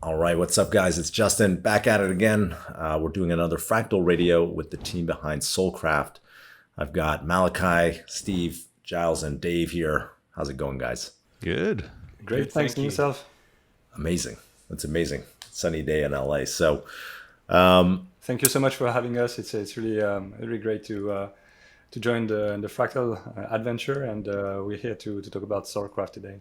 All right, what's up, guys? It's Justin back at it again. We're doing another Fractal Radio with the team behind Solcraft. I've got Malaki, Steve, Giles, and Dave here. How's it going, guys? Good. Great, thanks. And yourself? Amazing. It's amazing. Sunny day in LA. So, thank you so much for having us. It's really great to join the Fractal adventure, and we're here to talk about Solcraft today.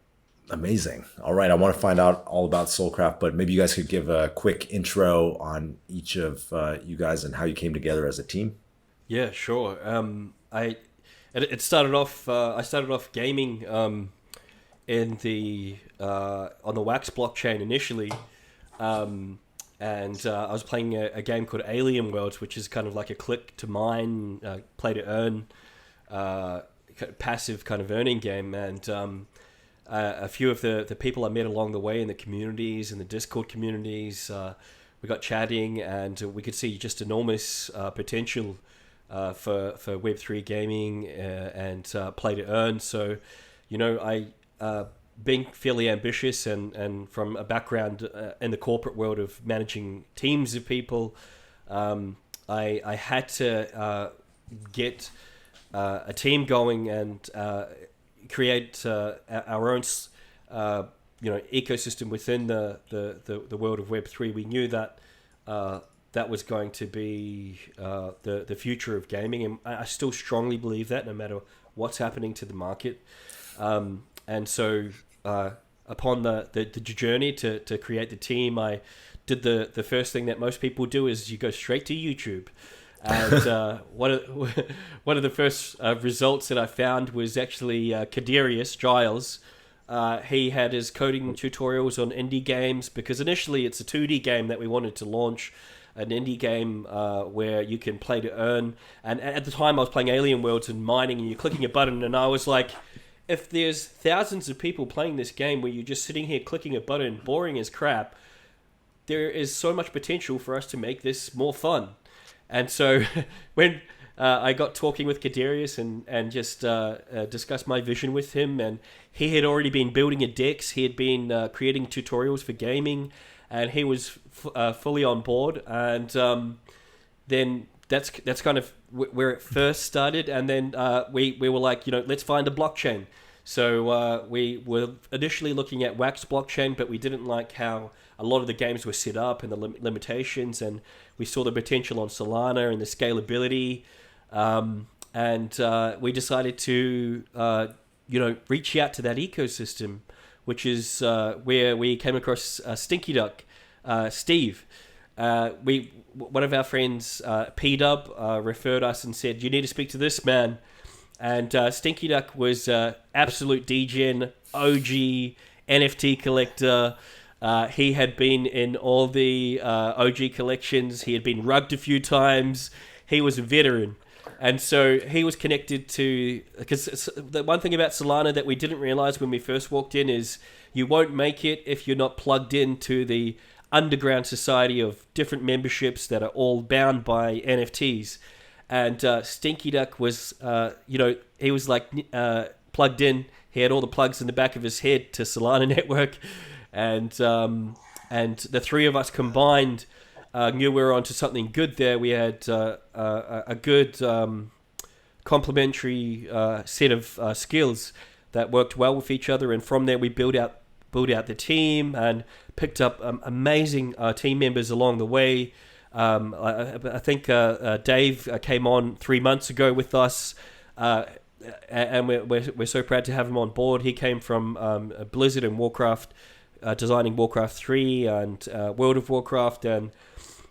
Amazing. All right, I want to find out all about Solcraft, but maybe you guys could give a quick intro on each of you guys and how you came together as a team. Yeah, sure. It started off. I started off gaming in the on the Wax blockchain initially, and I was playing a game called Alien Worlds, which is kind of like a click to mine, play to earn, passive kind of earning game, and a few of the people I met along the way in the communities, in the Discord communities, we got chatting, and we could see just enormous potential for Web3 gaming and play to earn. So, I being fairly ambitious and from a background in the corporate world of managing teams of people, I had to get a team going and create our own ecosystem within the world of Web3. We knew that that was going to be the future of gaming, and I still strongly believe that, no matter what's happening to the market. And so upon the journey to create the team, I did the first thing that most people do, is you go straight to YouTube. And one of the first results that I found was actually Giles. He had his coding tutorials on indie games, because initially it's a 2D game that we wanted to launch, an indie game where you can play to earn. And at the time I was playing Alien Worlds and mining, and you're clicking a button, and I was like, if there's thousands of people playing this game where you're just sitting here clicking a button, boring as crap, there is so much potential for us to make this more fun. And so when I got talking with Kadarius and just discussed my vision with him, and he had already been building a DEX, he had been creating tutorials for gaming, and he was fully on board. And then that's kind of where it first started. And then we were like, let's find a blockchain. So we were initially looking at Wax blockchain, but we didn't like how a lot of the games were set up and the limitations, and we saw the potential on Solana and the scalability, and we decided to reach out to that ecosystem, which is where we came across Stinky Duck, Steve. One of our friends, P-Dub, referred us and said, you need to speak to this man. And Stinky Duck was absolute degen, OG, NFT collector. He had been in all the OG collections. He had been rugged a few times. He was a veteran. And so he was connected to... Because the one thing about Solana that we didn't realize when we first walked in is you won't make it if you're not plugged into the underground society of different memberships that are all bound by NFTs. And Stinky Duck was, he was like plugged in. He had all the plugs in the back of his head to Solana Network. And the three of us combined knew we were onto something good there. We had a good complementary set of skills that worked well with each other, and from there we built out the team and picked up amazing team members along the way. I think Dave came on 3 months ago with us, and we're so proud to have him on board. He came from Blizzard and Warcraft, designing Warcraft 3 and World of Warcraft, and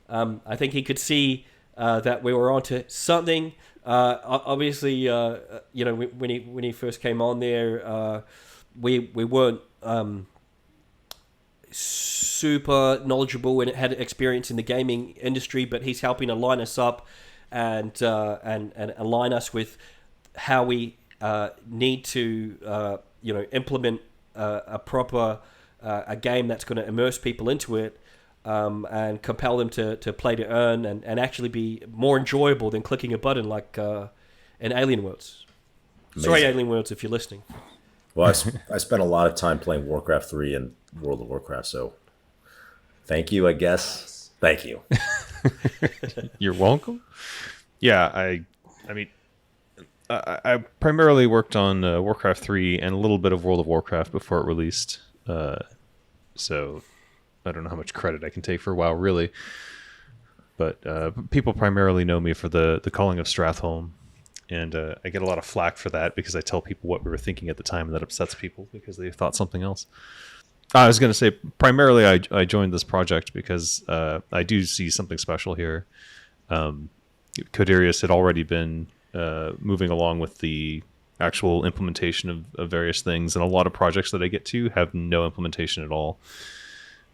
I think he could see that we were onto something. Obviously, when he first came on there, we weren't super knowledgeable and had experience in the gaming industry, but he's helping to line us up and align us with how we need to implement a proper a game that's going to immerse people into it, and compel them to play to earn and actually be more enjoyable than clicking a button like in Alien Worlds. Amazing. Sorry, Alien Worlds, if you're listening. Well, I spent a lot of time playing Warcraft 3 and World of Warcraft, so Thank you, I guess. Thank you. You're welcome. Yeah, I mean, I primarily worked on Warcraft 3 and a little bit of World of Warcraft before it released. So I don't know how much credit I can take for WoW, really. But people primarily know me for the Calling of Stratholme. And I get a lot of flack for that because I tell people what we were thinking at the time, and that upsets people because they thought something else. I was going to say, primarily I joined this project because I do see something special here. Codarius had already been moving along with the actual implementation of various things, and a lot of projects that I get to have no implementation at all.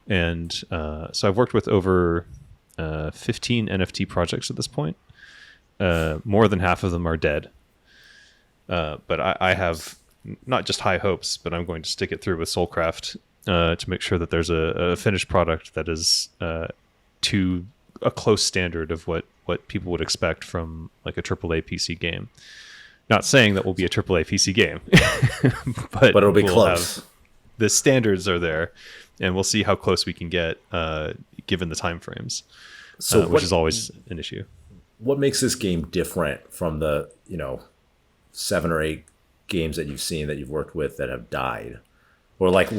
And so I've worked with over 15 NFT projects at this point. More than half of them are dead. But I have not just high hopes, but I'm going to stick it through with Solcraft to make sure that there's a finished product that is to a close standard of what people would expect from like a AAA PC game. Not saying that will be a AAA PC game, but it'll be close. The standards are there, and we'll see how close we can get given the time frames, which is always an issue. What makes this game different from the 7 or 8 games that you've seen that you've worked with that have died, or like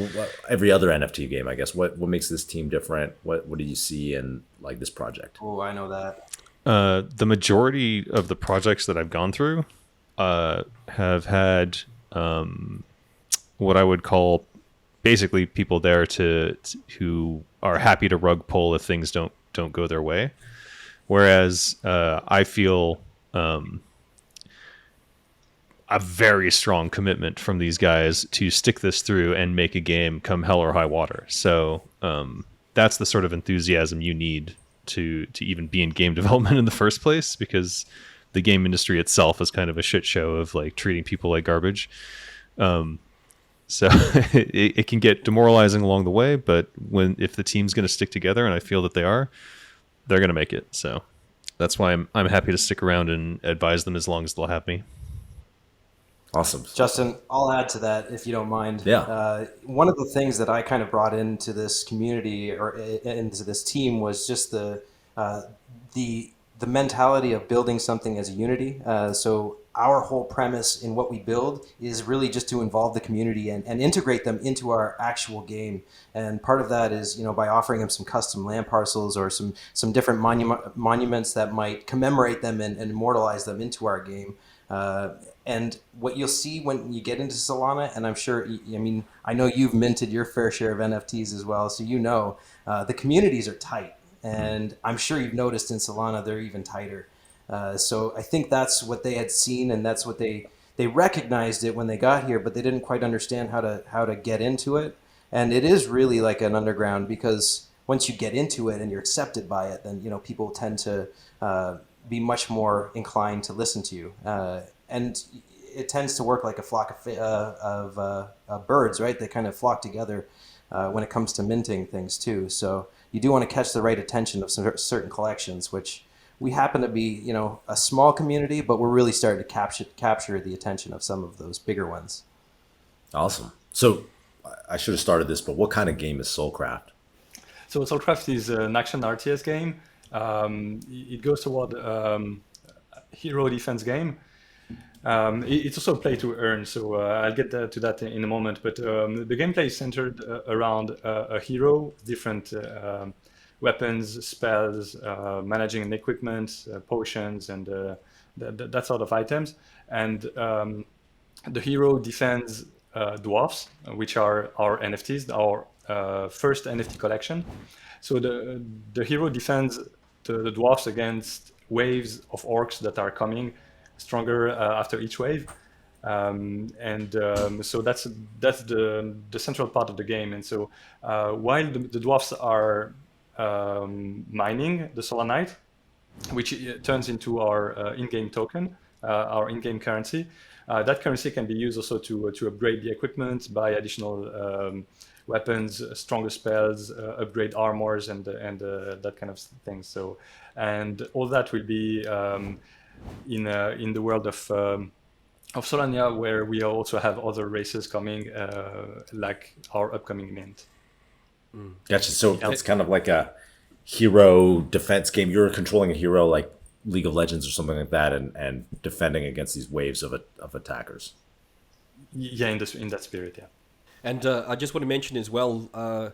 every other NFT game? I guess what makes this team different? What do you see in like this project? Oh, I know that. The majority of the projects that I've gone through have had what I would call basically people there who are happy to rug pull if things don't go their way. Whereas I feel a very strong commitment from these guys to stick this through and make a game come hell or high water. So that's the sort of enthusiasm you need to even be in game development in the first place, because the game industry itself is kind of a shit show of like treating people like garbage. So it can get demoralizing along the way, but if the team's going to stick together, and I feel that they are, they're going to make it. So that's why I'm happy to stick around and advise them as long as they'll have me. Awesome. Justin, I'll add to that if you don't mind. Yeah. One of the things that I kind of brought into this community or into this team was just the mentality of building something as a unity. So our whole premise in what we build is really just to involve the community and integrate them into our actual game. And part of that is, by offering them some custom land parcels or some different monuments that might commemorate them and immortalize them into our game. And what you'll see when you get into Solana, and I'm sure, I know you've minted your fair share of NFTs as well, so the communities are tight. And I'm sure you've noticed in Solana, they're even tighter. So I think that's what they had seen, and that's what they recognized it when they got here, but they didn't quite understand how to get into it. And it is really like an underground, because once you get into it and you're accepted by it, then people tend to be much more inclined to listen to you. And it tends to work like a flock of birds, right? They kind of flock together when it comes to minting things too. So you do want to catch the right attention of certain collections, which we happen to be, a small community, but we're really starting to capture the attention of some of those bigger ones. Awesome. So I should have started this, but what kind of game is Solcraft? So Solcraft is an action-RTS game. It goes toward hero defense game. It's also play to earn, so I'll get to that in a moment. But the gameplay is centered around a hero, different weapons, spells, managing an equipment, potions, and that sort of items. And the hero defends dwarfs, which are our NFTs, our first NFT collection. So the hero defends the dwarfs against waves of orcs that are coming stronger after each wave, so that's the central part of the game. And so while the dwarfs are mining the Solanite, which turns into our in-game token, our in-game currency, that currency can be used also to upgrade the equipment, buy additional weapons, stronger spells, upgrade armors, and that kind of thing. So, and all that will be in the world of Solania, where we also have other races coming, like our upcoming mint. Gotcha. So it's kind of like a hero defense game. You're controlling a hero like League of Legends or something like that, and defending against these waves of attackers. Yeah, in that spirit, yeah. And I just want to mention as well,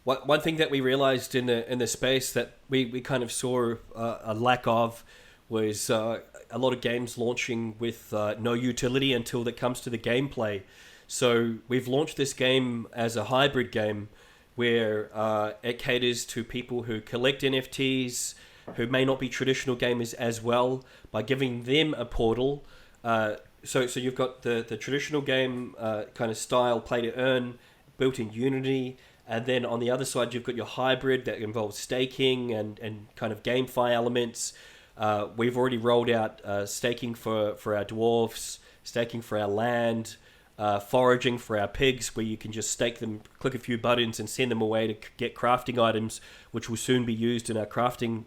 one thing that we realized in the space that we kind of saw a lack of was a lot of games launching with no utility until it comes to the gameplay. So we've launched this game as a hybrid game where it caters to people who collect NFTs, who may not be traditional gamers as well, by giving them a portal. So you've got the traditional game kind of style, play to earn, built in Unity, and then on the other side you've got your hybrid that involves staking and kind of GameFi elements. We've already rolled out staking for our dwarfs, staking for our land, foraging for our pigs, where you can just stake them, click a few buttons, and send them away to get crafting items, which will soon be used in our crafting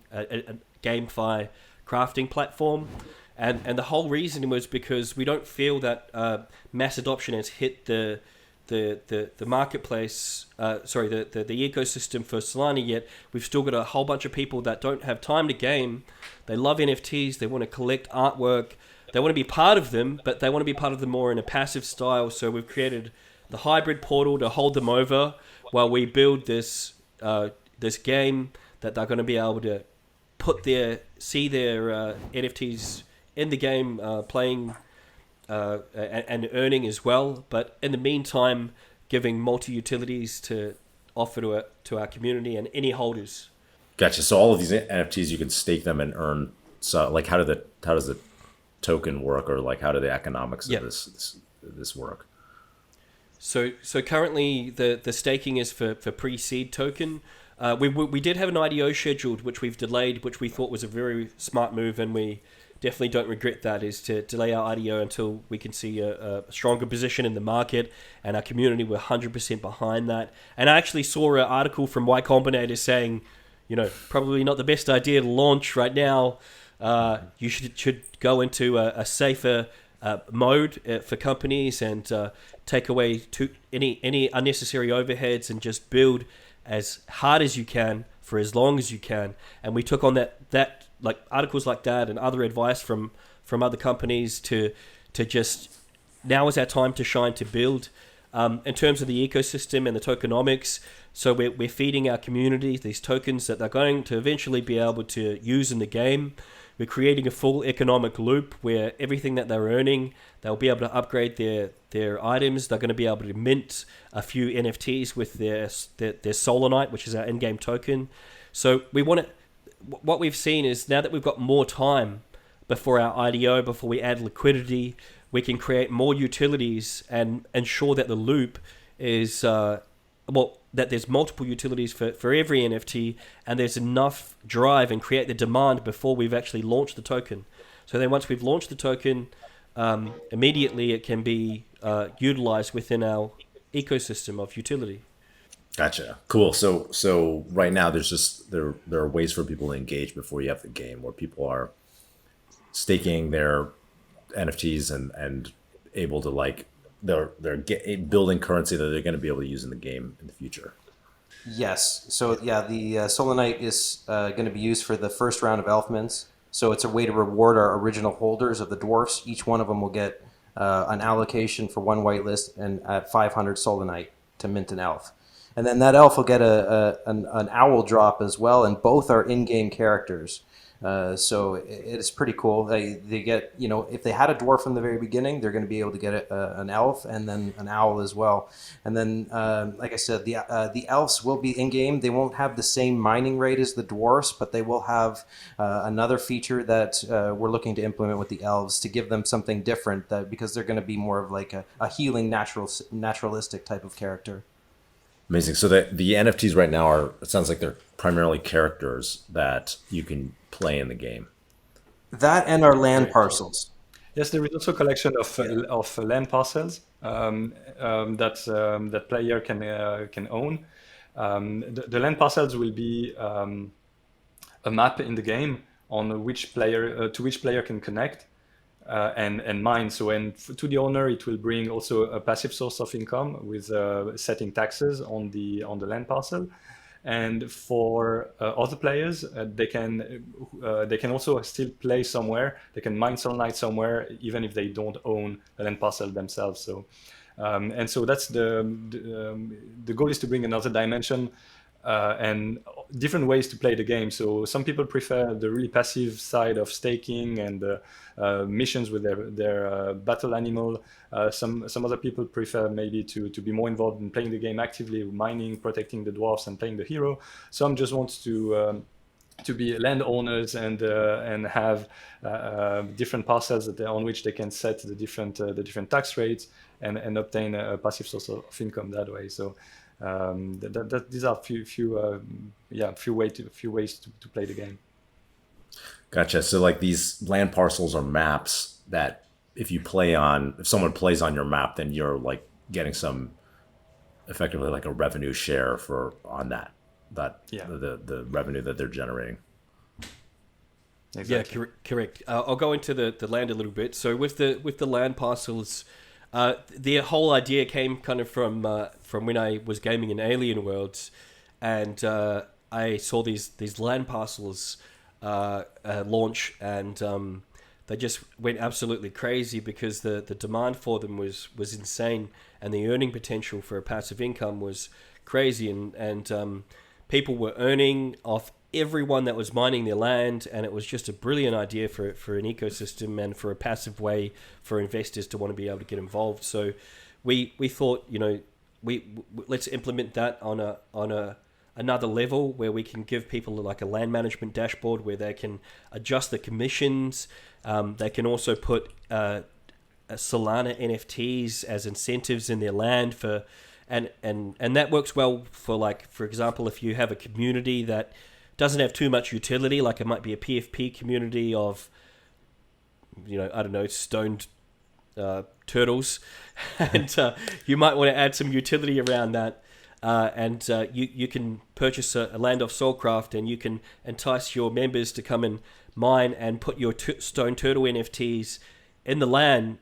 GameFi crafting platform. And the whole reason was because we don't feel that mass adoption has hit the marketplace, the ecosystem for Solana yet. We've still got a whole bunch of people that don't have time to game. They love NFTs. They want to collect artwork. They want to be part of them, but they want to be part of them more in a passive style. So we've created the hybrid portal to hold them over while we build this game that they're going to be able to see their NFTs in the game, playing and earning as well. But in the meantime, giving multi-utilities to offer to our community and any holders. Gotcha. So all of these NFTs, you can stake them and earn. So like, how does the token work, or like how do the economics of this work? So currently the staking is for pre-seed token. We did have an IDO scheduled, which we've delayed, which we thought was a very smart move, and we definitely don't regret that, is to delay our IDO until we can see a stronger position in the market, and our community were 100% behind that. And I actually saw an article from Y-Combinator saying, probably not the best idea to launch right now. You should go into a safer mode for companies and take away any unnecessary overheads and just build as hard as you can for as long as you can. And we took on that like articles like that and other advice from other companies to just, now is our time to shine, to build. In terms of the ecosystem and the tokenomics, so we're feeding our community these tokens that they're going to eventually be able to use in the game. We're creating a full economic loop where everything that they're earning, they'll be able to upgrade their items. They're going to be able to mint a few NFTs with their Solanite, which is our in-game token. So what we've seen is, now that we've got more time before our IDO, before we add liquidity, we can create more utilities and ensure that the loop is that there's multiple utilities for every NFT, and there's enough drive and create the demand before we've actually launched the token. So then once we've launched the token, immediately it can be utilized within our ecosystem of utility. Gotcha. Cool. So right now there are ways for people to engage before you have the game, where people are staking their NFTs and able to, like, they're building currency that they're going to be able to use in the game in the future. Yes. So yeah, the Solanite is going to be used for the first round of elf mints. So it's a way to reward our original holders of the dwarfs. Each one of them will get an allocation for one whitelist and at 500 Solanite to mint an elf. And then that elf will get an owl drop as well, and both are in-game characters. So it's pretty cool. They get, if they had a dwarf from the very beginning, they're going to be able to get an elf and then an owl as well. And then, like I said, the elves will be in-game. They won't have the same mining rate as the dwarfs, but they will have another feature that we're looking to implement with the elves to give them something different, because they're going to be more of like a healing, naturalistic type of character. Amazing. So the NFTs right now it sounds like they're primarily characters that you can play in the game. That and our land parcels. Yes, there is also a collection of land parcels that player can own. The land parcels will be a map in the game on which player can connect. and mine. So, to the owner, it will bring also a passive source of income with setting taxes on the land parcel. And for other players, they can also still play somewhere. They can mine Solanite somewhere, even if they don't own a land parcel themselves. So, and so that's the goal is to bring another dimension and different ways to play the game. So some people prefer the really passive side of staking and missions with their battle animal. Some other people prefer maybe to be more involved in playing the game actively, mining, protecting the dwarfs, and playing the hero. Some just want to be landowners and have different parcels on which they can set the different tax rates and obtain a passive source of income that way. So these are few ways to play the game. Gotcha. So like these land parcels are maps that if someone plays on your map, then you're like getting some effectively like a revenue share the revenue that they're generating. Exactly. Yeah, correct. I'll go into the land a little bit. So with the land parcels, the whole idea came kind of from when I was gaming in Alien Worlds, and I saw these land parcels launch, and they just went absolutely crazy because the demand for them was insane, and the earning potential for a passive income was crazy, and people were earning off everyone that was mining their land, and it was just a brilliant idea for an ecosystem and for a passive way for investors to want to be able to get involved. So we thought, let's implement that on another level where we can give people like a land management dashboard where they can adjust the commissions. They can also put Solana NFTs as incentives in their land for, and that works well for example, if you have a community that doesn't have too much utility, like it might be a PFP community of, I don't know, stoned turtles, and you might want to add some utility around that, and you can purchase a land off Solcraft, and you can entice your members to come and mine and put your stone turtle NFTs in the land,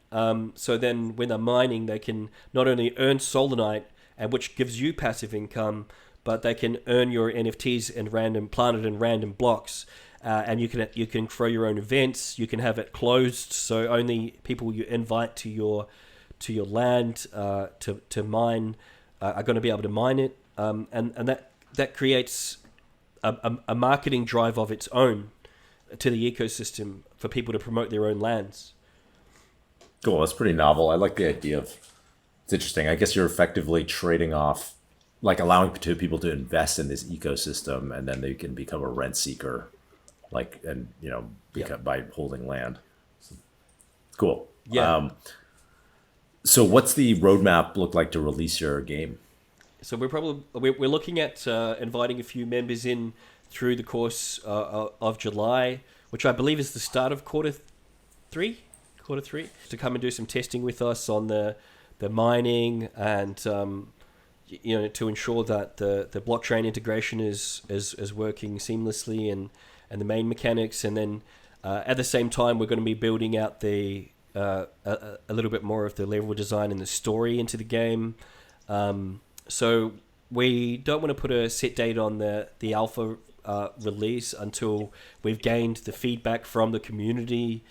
so then when they're mining, they can not only earn Solanite, and which gives you passive income, but they can earn your NFTs planted in random blocks, and you can throw your own events. You can have it closed, so only people you invite to your land to mine are going to be able to mine it, and that creates a marketing drive of its own to the ecosystem for people to promote their own lands. Cool. That's pretty novel. I like the idea of. It's interesting. I guess you're effectively trading off, like allowing people to invest in this ecosystem, and then they can become a rent seeker, by holding land. So, cool. Yeah. So what's the roadmap look like to release your game? So we're looking at inviting a few members in through the course of July, which I believe is the start of quarter three, to come and do some testing with us on the mining and to ensure that the blockchain integration is working seamlessly and the main mechanics, and then at the same time we're going to be building out a little bit more of the level design and the story into the game. So we don't want to put a set date on the alpha release until we've gained the feedback from the community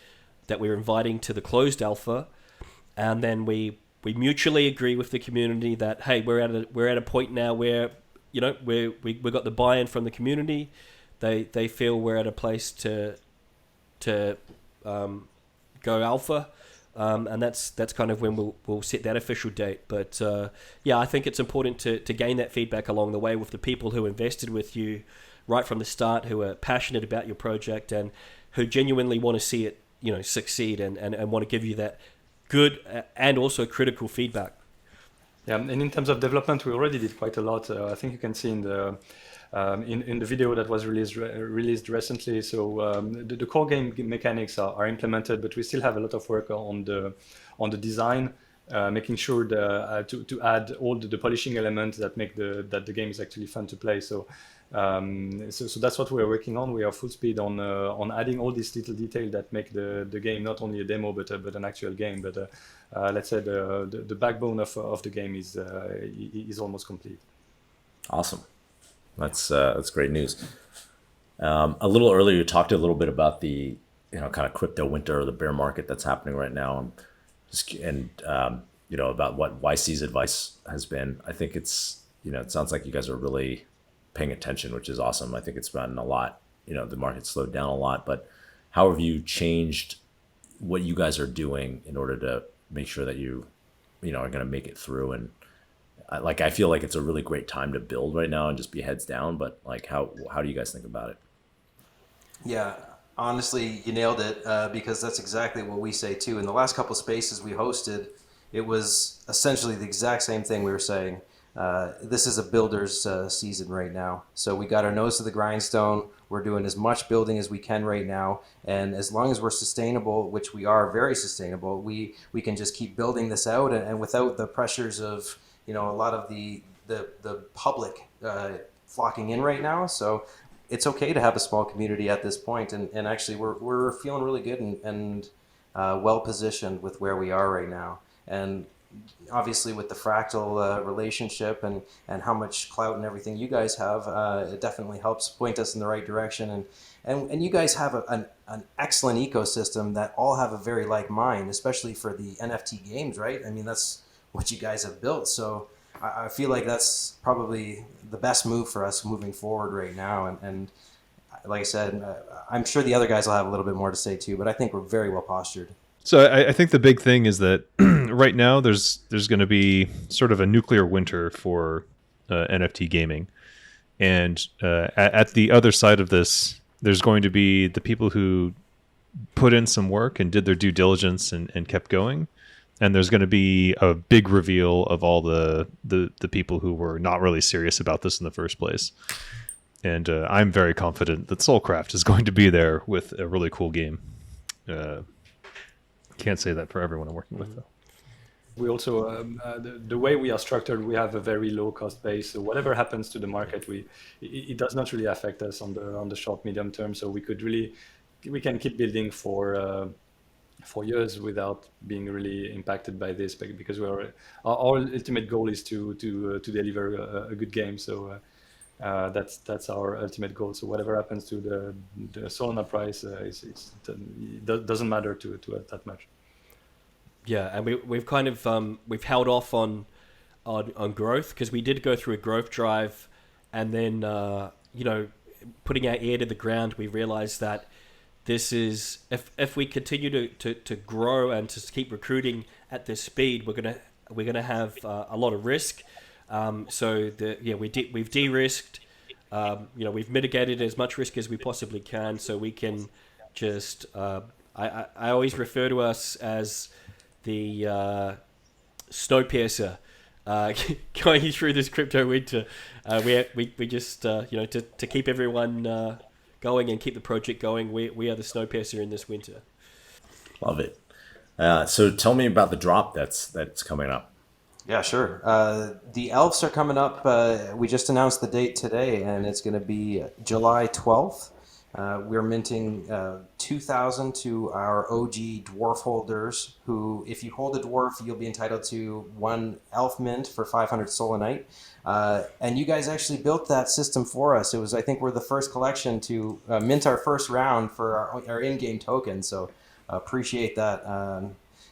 that we're inviting to the closed alpha, and then we mutually agree with the community that, hey, we're at a point now where we got the buy-in from the community. They feel we're at a place to go alpha, and that's kind of when we'll set that official date. But I think it's important to gain that feedback along the way with the people who invested with you right from the start, who are passionate about your project and who genuinely want to see it succeed and want to give you that good and also critical feedback. Yeah, and in terms of development, we already did quite a lot. I think you can see in the video that was released recently. So the core game mechanics are implemented, but we still have a lot of work on the design making sure to add all the polishing elements that make the game is actually fun to play. So that's what we're working on. We are full speed on adding all these little details that make the game not only a demo but an actual game. But let's say the backbone of the game is almost complete. Awesome. That's great news. A little earlier, you talked a little bit about the kind of crypto winter or the bear market that's happening right now, and about what YC's advice has been. I think it's it sounds like you guys are really paying attention, which is awesome. I think it's been a lot. The market slowed down a lot, but how have you changed what you guys are doing in order to make sure that you are going to make it through? And I feel like it's a really great time to build right now and just be heads down. But how do you guys think about it? Yeah, honestly, you nailed it, because that's exactly what we say too. In the last couple of spaces we hosted, it was essentially the exact same thing we were saying. This is a builder's season right now. So we got our nose to the grindstone. We're doing as much building as we can right now. And as long as we're sustainable, which we are very sustainable, we can just keep building this out and without the pressures of, a lot of the public flocking in right now. So it's okay to have a small community at this point. And actually we're feeling really good and well positioned with where we are right now. And obviously with the Fractal relationship and how much clout and everything you guys have, it definitely helps point us in the right direction. And you guys have an excellent ecosystem that all have a very like mind, especially for the NFT games, right? I mean, that's what you guys have built. So I feel like that's probably the best move for us moving forward right now. And like I said, I'm sure the other guys will have a little bit more to say too, but I think we're very well postured. So I think the big thing is that right now there's going to be sort of a nuclear winter for NFT gaming. And at the other side of this, there's going to be the people who put in some work and did their due diligence and kept going. And there's going to be a big reveal of all the people who were not really serious about this in the first place. And I'm very confident that Solcraft is going to be there with a really cool game. Can't say that for everyone I'm working with, though. We also, the way we are structured, we have a very low cost base. So whatever happens to the market, it does not really affect us on the short, medium term. So we can keep building for years without being really impacted by this, because our ultimate goal is to deliver a good game. So that's our ultimate goal. So whatever happens to the Solana price, it doesn't matter to us that much. Yeah, and we've kind of we've held off on growth because we did go through a growth drive, and then putting our ear to the ground, we realized that this is if we continue to grow and to keep recruiting at this speed, we're gonna have a lot of risk. We've de-risked. We've mitigated as much risk as we possibly can, so we can just. I always refer to us as the Snowpiercer going through this crypto winter. We just to keep everyone going and keep the project going. We are the Snowpiercer in this winter. Love it. So tell me about the drop that's coming up. Yeah, sure. The elves are coming up. We just announced the date today, and it's going to be July 12th. We're minting 2,000 to our OG dwarf holders, who, if you hold a dwarf, you'll be entitled to one elf mint for 500 Solanite. And you guys actually built that system for us. It was, I think, we're the first collection to mint our first round for our in-game token. So appreciate that.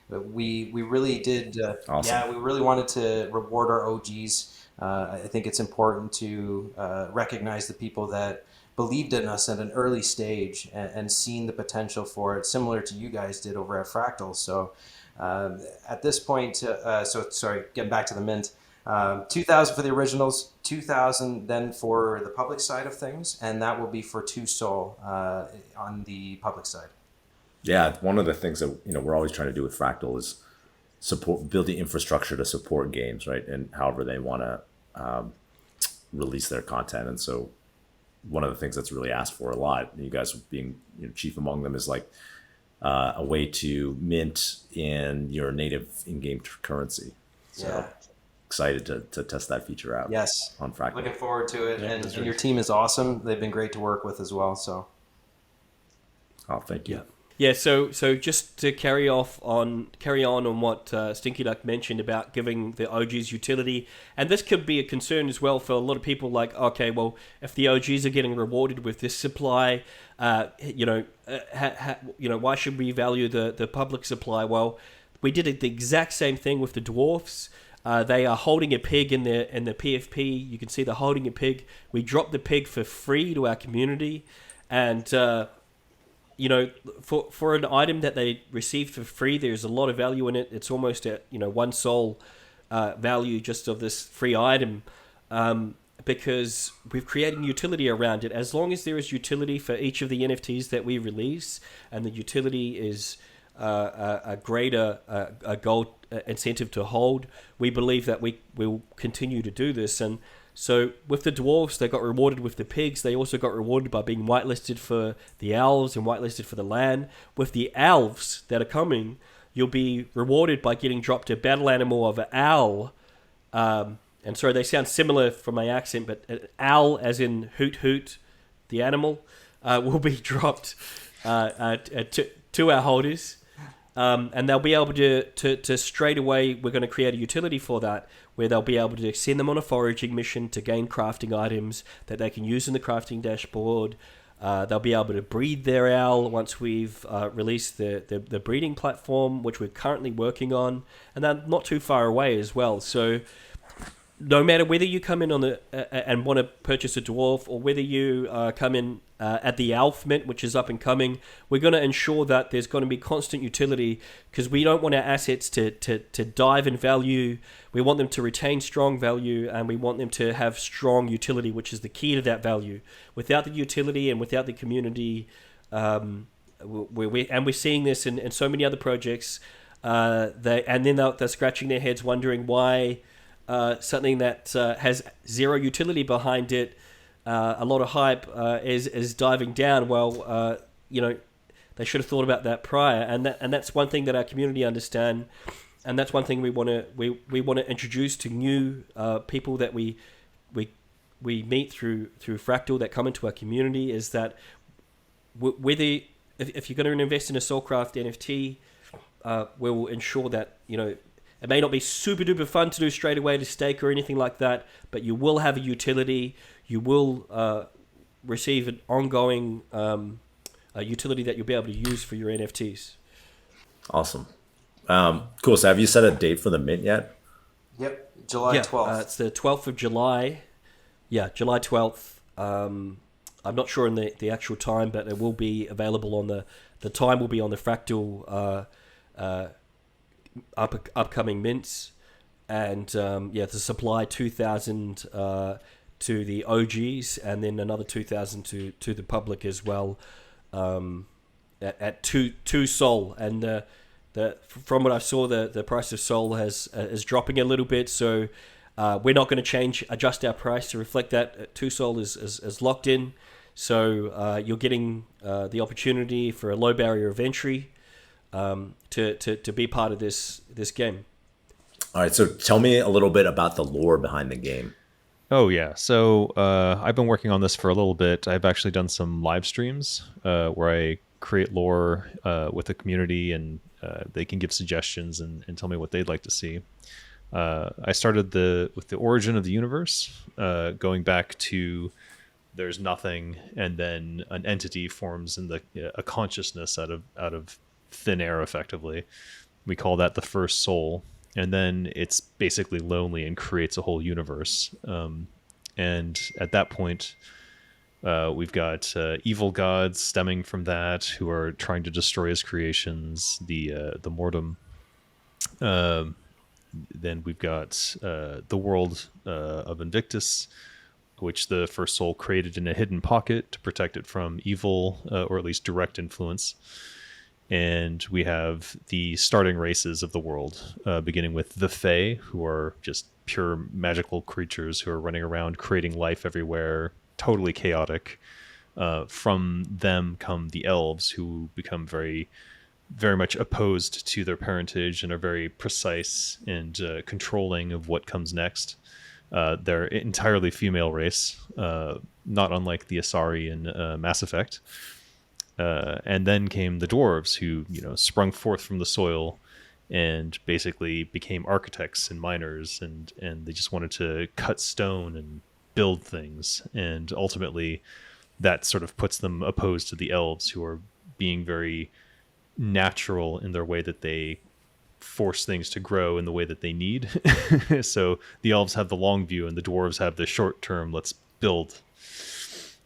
We really did. Awesome. Yeah, we really wanted to reward our OGs. I think it's important to recognize the people that believed in us at an early stage and seen the potential for it, similar to you guys did over at Fractal. So at this point, getting back to the mint, 2,000 for the originals, 2,000 then for the public side of things, and that will be for 2 Sol on the public side. Yeah, one of the things that we're always trying to do with Fractal is build the infrastructure to support games, right? And however they want to release their content. And so one of the things that's really asked for a lot, you guys being chief among them, is like a way to mint in your native in-game currency. So Yeah. excited to test that feature out. Yes. On Fractal. Looking forward to it. Yeah, and that's your great. team is awesome. They've been great to work with as well. So Oh, thank you. Yeah, so just to carry on on what Stinky Duck mentioned about giving the OGs utility, and this could be a concern as well for a lot of people. Like, okay, well, if the OGs are getting rewarded with this supply, why should we value the public supply? Well, we did the exact same thing with the dwarfs. They are holding a pig in the PFP. You can see they're holding a pig. We dropped the pig for free to our community, and for an item that they received for free, there's a lot of value in it. It's almost at 1 sol value just of this free item, because we've created utility around it. As long as there is utility for each of the NFTs that we release, and the utility is a greater gold incentive to hold, we believe that we will continue to do this. And so with the dwarves, they got rewarded with the pigs. They also got rewarded by being whitelisted for the elves and whitelisted for the land. With the elves that are coming, you'll be rewarded by getting dropped a battle animal of an owl. And sorry, they sound similar from my accent, but an owl, as in hoot hoot, the animal, will be dropped to our holders. And they'll be able to straight away, we're going to create a utility for that, where they'll be able to send them on a foraging mission to gain crafting items that they can use in the crafting dashboard. They'll be able to breed their owl once we've released the breeding platform, which we're currently working on, and they're not too far away as well. So no matter whether you come in on and want to purchase a dwarf, or whether you come in at the Elf Mint, which is up and coming, we're going to ensure that there's going to be constant utility, because we don't want our assets to dive in value. We want them to retain strong value, and we want them to have strong utility, which is the key to that value. Without the utility and without the community, we're seeing this in so many other projects, they're scratching their heads wondering why something that has zero utility behind it, a lot of hype, is diving down. Well, they should have thought about that prior, and that's one thing that our community understand, and that's one thing we want to introduce to new people that we meet through Fractal that come into our community, is that whether if you're going to invest in a Solcraft NFT, we will ensure that it may not be super duper fun to do straight away to stake or anything like that, but you will have a utility. You will receive an ongoing utility that you'll be able to use for your NFTs. Awesome. Cool. So have you set a date for the mint yet? Yep, July 12th. It's the 12th of July. Yeah, July 12th. I'm not sure on the actual time, but it will be available on the time will be on the Fractal upcoming mints, and to supply 2,000 to the OGs, and then another 2,000 to the public as well, at two sol. And from what I saw, the price of sol is dropping a little bit, so we're not going to adjust our price to reflect that. 2 sol is locked in, so you're getting the opportunity for a low barrier of entry to be part of this game. All right. So tell me a little bit about the lore behind the game. Oh, yeah. So I've been working on this for a little bit. I've actually done some live streams where I create lore with the community, and they can give suggestions and tell me what they'd like to see. I started with the origin of the universe, going back to there's nothing, and then an entity forms in a consciousness out of thin air, effectively. We call that the first soul, and then it's basically lonely and creates a whole universe. And at that point, we've got evil gods stemming from that who are trying to destroy his creations, the mortem. Then we've got the world of Invictus, which the first soul created in a hidden pocket to protect it from evil, or at least direct influence. And we have the starting races of the world, beginning with the Fae, who are just pure magical creatures who are running around creating life everywhere, totally chaotic. From them come the elves, who become very very much opposed to their parentage and are very precise and controlling of what comes next. They're entirely female race, not unlike the Asari in Mass Effect. And then came the dwarves, who sprung forth from the soil and basically became architects and miners, and they just wanted to cut stone and build things. And ultimately, that sort of puts them opposed to the elves, who are being very natural in their way that they force things to grow in the way that they need. So the elves have the long view and the dwarves have the short term, let's build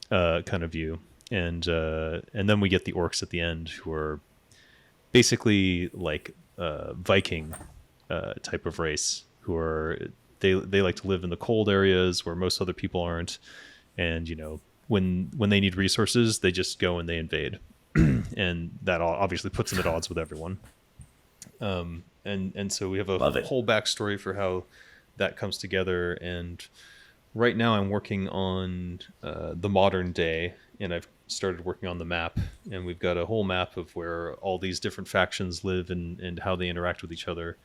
kind of view. And then we get the orcs at the end, who are basically like Viking type of race, who are they like to live in the cold areas where most other people aren't. And when they need resources, they just go and they invade. And that obviously puts them at odds with everyone. And so we have a whole backstory for how that comes together. And right now I'm working on the modern day, and I've started working on the map. And we've got a whole map of where all these different factions live and how they interact with each other,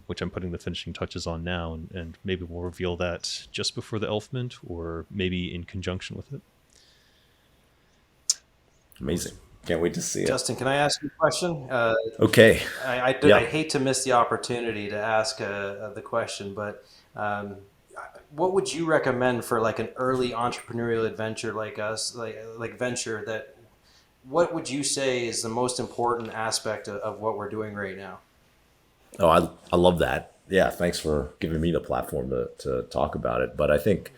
which I'm putting the finishing touches on now. And maybe we'll reveal that just before the Elf Mint, or maybe in conjunction with it. Amazing. Can't wait to see it. Justin, can I ask you a question? Okay. I hate to miss the opportunity to ask the question, but what would you recommend for like an early entrepreneurial adventure like us, like venture, that what would you say is the most important aspect of what we're doing right now? Oh, I love that. Yeah, thanks for giving me the platform to talk about it. But I think,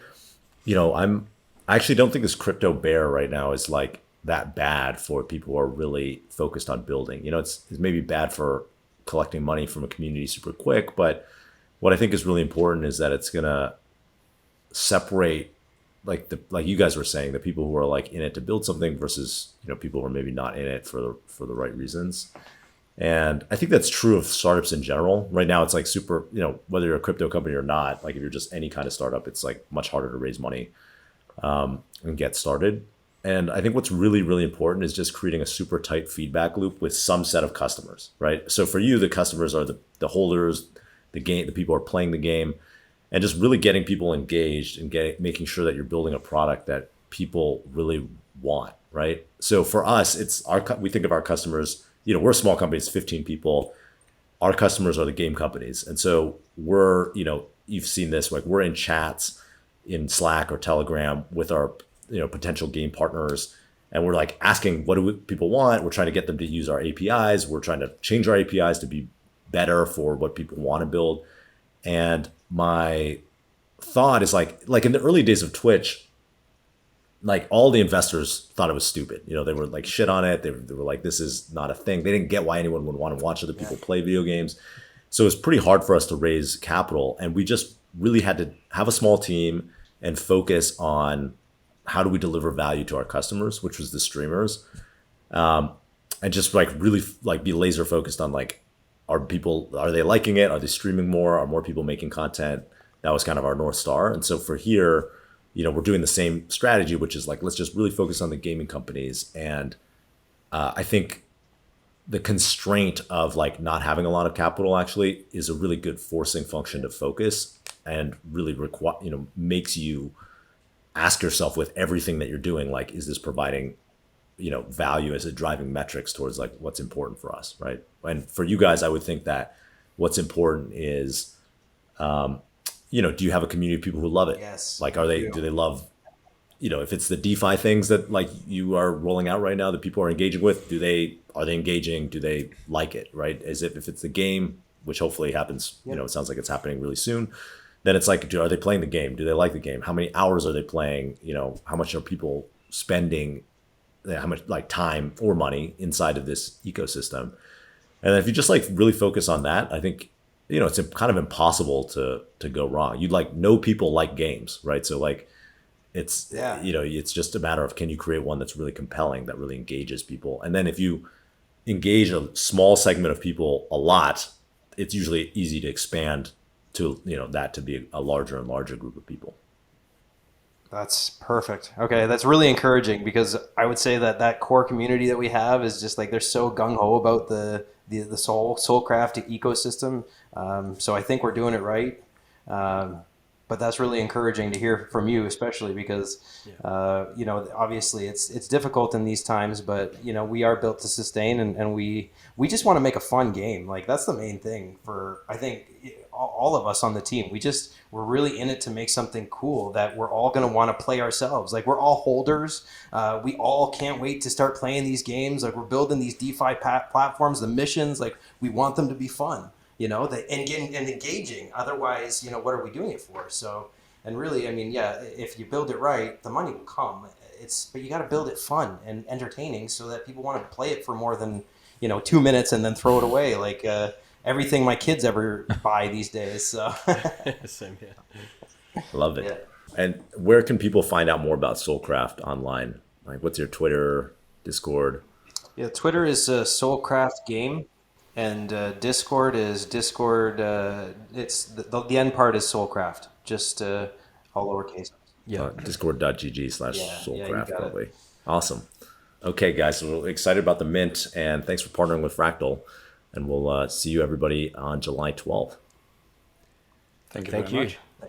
I actually don't think this crypto bear right now is like that bad for people who are really focused on building. It's maybe bad for collecting money from a community super quick, but what I think is really important is that it's gonna separate like you guys were saying, the people who are like in it to build something versus people who are maybe not in it for the right reasons. And I think that's true of startups in general. Right now it's like super, whether you're a crypto company or not, like if you're just any kind of startup, it's like much harder to raise money and get started. And I think what's really, really important is just creating a super tight feedback loop with some set of customers, right? So for you, the customers are the holders, the people who are playing the game, and just really getting people engaged and making sure that you're building a product that people really want, right? So for us, we think of our customers, we're a small company, it's 15 people. Our customers are the game companies. And so you've seen this, like we're in chats in Slack or Telegram with our potential game partners, and we're like asking, what do people want? We're trying to get them to use our APIs. We're trying to change our APIs to be better for what people want to build. And my thought is like in the early days of Twitch, like all the investors thought it was stupid. They were like shit on it. They were like, this is not a thing. They didn't get why anyone would want to watch other people play video games. So it's pretty hard for us to raise capital. And we just really had to have a small team and focus on how do we deliver value to our customers, which was the streamers, and just like really like be laser focused on like, are they liking it? Are they streaming more? Are more people making content? That was kind of our North Star. And so for here, we're doing the same strategy, which is like, let's just really focus on the gaming companies. And I think the constraint of like not having a lot of capital actually is a really good forcing function to focus, and really makes you ask yourself with everything that you're doing, like, is this providing, value? Is it driving metrics towards like what's important for us, right? And for you guys, I would think that what's important is, do you have a community of people who love it? Yes. Like, do they love, if it's the DeFi things that like you are rolling out right now that people are engaging with, are they engaging? Do they like it, right? As if it's the game, which hopefully happens, it sounds like it's happening really soon. Then it's like, are they playing the game? Do they like the game? How many hours are they playing? How much are people spending? How much like time or money inside of this ecosystem? And if you just like really focus on that, I think, it's kind of impossible to go wrong. You'd like know people like games, right? So like it's, it's just a matter of, can you create one that's really compelling, that really engages people? And then if you engage a small segment of people a lot, it's usually easy to expand to that to be a larger and larger group of people. That's perfect. Okay, that's really encouraging because I would say that that core community that we have is just like they're so gung ho about the Solcraft ecosystem. So I think we're doing it right. But that's really encouraging to hear from you, especially because you know, obviously it's difficult in these times, but you know, we are built to sustain, and we just want to make a fun game. Like that's the main thing for, I think, all of us on the team. We're really in it to make something cool that we're all going to want to play ourselves. Like we're all holders. We all can't wait to start playing these games. Like we're building these DeFi platforms, the missions, like we want them to be fun, you know, and engaging. Otherwise, you know, what are we doing it for? So, and really, I mean, yeah, if you build it right, the money will come. But you got to build it fun and entertaining so that people want to play it for more than, you know, 2 minutes and then throw it away. Like, everything my kids ever buy these days. So Same here. Love it. Yeah. And where can people find out more about Solcraft online? Like, what's your Twitter, Discord? Yeah, Twitter is Solcraft Game, and Discord is Discord. It's the end part is Solcraft, just all lowercase. Yeah. Discord.gg/Solcraft, you got it. probably. Awesome. Okay, guys, so we're excited about the mint, and thanks for partnering with Fractal. And we'll see you everybody on July 12th. Thank you Thank very you. much.